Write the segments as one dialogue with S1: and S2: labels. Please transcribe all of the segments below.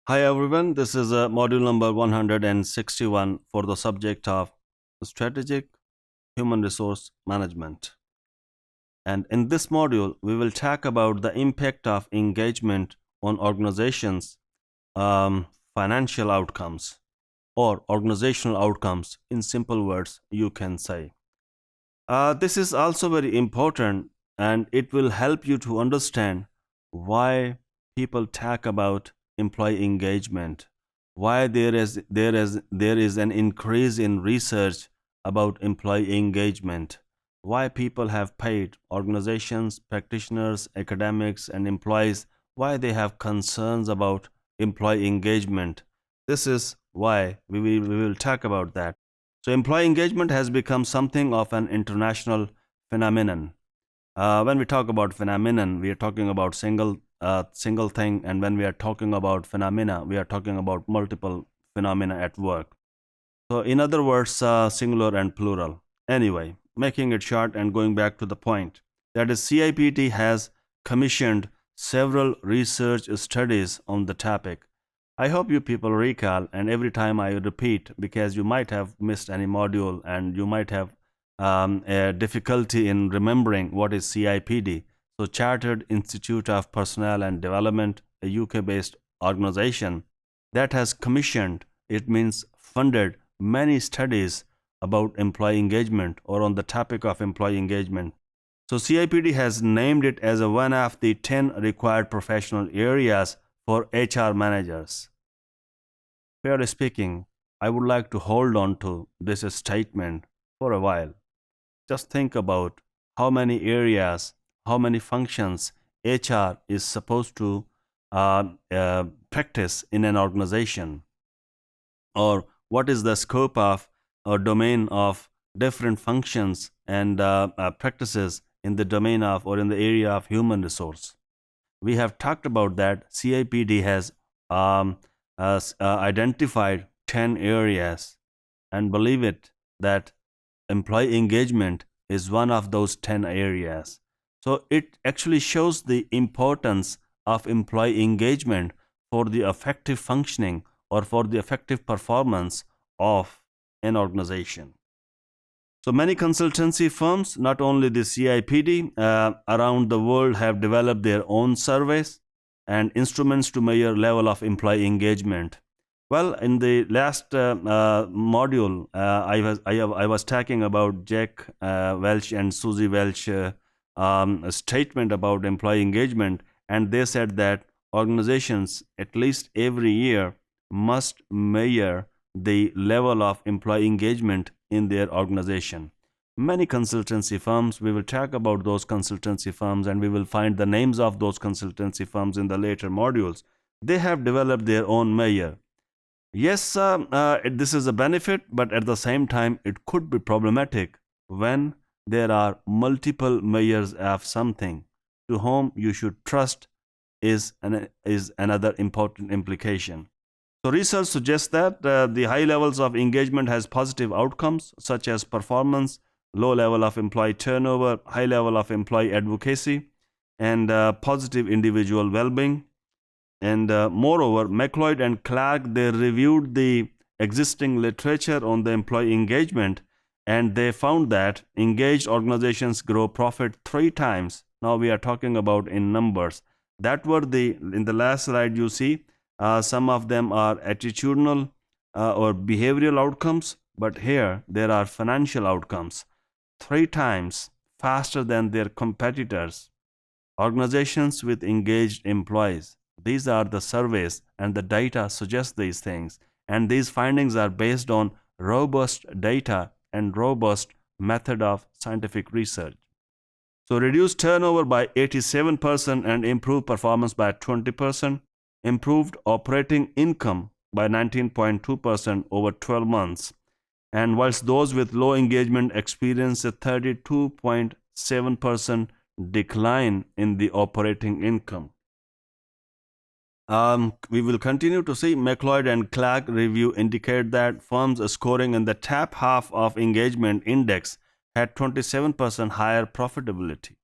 S1: Hi everyone, this is module number 161 for the subject of strategic human resource management. And in this module, we will talk about the impact of engagement on organizations' financial outcomes or organizational outcomes. In simple words, you can say. This is also very important and it will help you to understand why people talk about employee engagement, why there is an increase in research about employee engagement, why people have paid organizations, practitioners, academics and employees, why they have concerns about employee engagement. This is why we will talk about that. So employee engagement has become something of an international phenomenon. When we talk about phenomenon, we are talking about single thing, and when we are talking about phenomena, we are talking about multiple phenomena at work. So in other words, singular and plural. Anyway, making it short and going back to the point, that is CIPT has commissioned several research studies on the topic. I hope you people recall, and every time I repeat because you might have missed any module and you might have a difficulty in remembering what is CIPD. So, Chartered Institute of Personnel and Development, a UK based organization that has commissioned, it means funded, many studies about employee engagement or on the topic of employee engagement. So, CIPD has named it as one of the 10 required professional areas for HR managers. Fairly speaking, I would like to hold on to this statement for a while. Just think about how many areas, how many functions HR is supposed to practice in an organization, or what is the scope of or domain of different functions and practices in the domain of or in the area of human resource. We have talked about that. CIPD has identified 10 areas, and believe it that employee engagement is one of those 10 areas. So it actually shows the importance of employee engagement for the effective functioning or for the effective performance of an organization. So many consultancy firms, not only the CIPD, around the world have developed their own surveys and instruments to measure level of employee engagement. Well, in the last module, I was talking about Jack Welch and Susie Welch a statement about employee engagement, and they said that organizations at least every year must measure the level of employee engagement in their organization. Many consultancy firms, we will talk about those consultancy firms and we will find the names of those consultancy firms in the later modules. They have developed their own measure. Yes, this is a benefit, but at the same time, it could be problematic when there are multiple measures of something. To whom you should trust is another important implication. So research suggests that the high levels of engagement has positive outcomes such as performance, low level of employee turnover, high level of employee advocacy, and positive individual well-being. And moreover, McLeod and Clark, they reviewed the existing literature on the employee engagement, and they found that engaged organizations grow profit 3 times. Now we are talking about in numbers. That were the in the last slide you see. Some of them are attitudinal or behavioral outcomes, but here there are financial outcomes 3 times faster than their competitors. Organizations with engaged employees. These are the surveys, and the data suggest these things. And these findings are based on robust data and robust method of scientific research. So, reduced turnover by 87% and improved performance by 20%, improved operating income by 19.2% over 12 months. And whilst those with low engagement experience a 32.7% decline in the operating income. We will continue to see McLeod and Clark review indicate that firms scoring in the top half of engagement index had 27% higher profitability.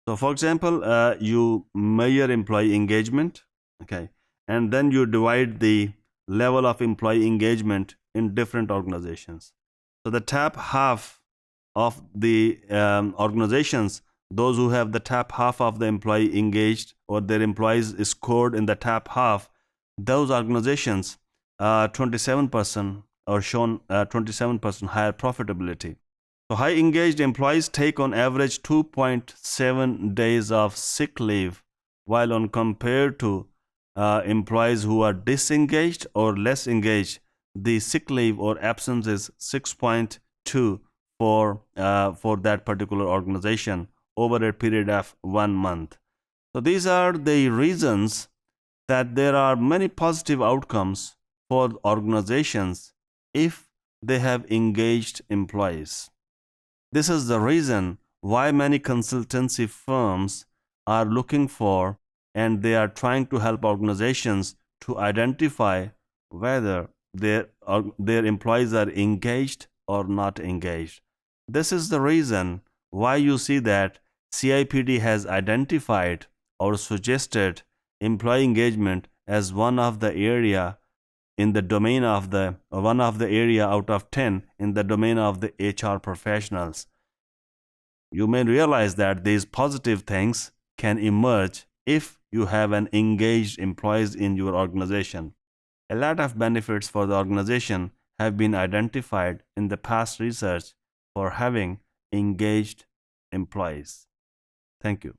S1: So, for example, you measure employee engagement, okay, and then you divide the level of employee engagement in different organizations. So the top half of the organizations, those who have the top half of the employee engaged or their employees scored in the top half, those organizations 27% or shown 27% higher profitability. So high engaged employees take on average 2.7 days of sick leave, while on compared to employees who are disengaged or less engaged, the sick leave or absence is 6.2 for that particular organization over a period of 1 month. So these are the reasons that there are many positive outcomes for organizations if they have engaged employees. This is the reason why many consultancy firms are looking for and they are trying to help organizations to identify whether their employees are engaged or not engaged. This is the reason why you see that CIPD has identified or suggested employee engagement as one of the area in the domain of the one of the area out of 10 in the domain of the HR professionals. You may realize that these positive things can emerge if you have an engaged employees in your organization. A lot of benefits for the organization have been identified in the past research for having engaged employees. Thank you.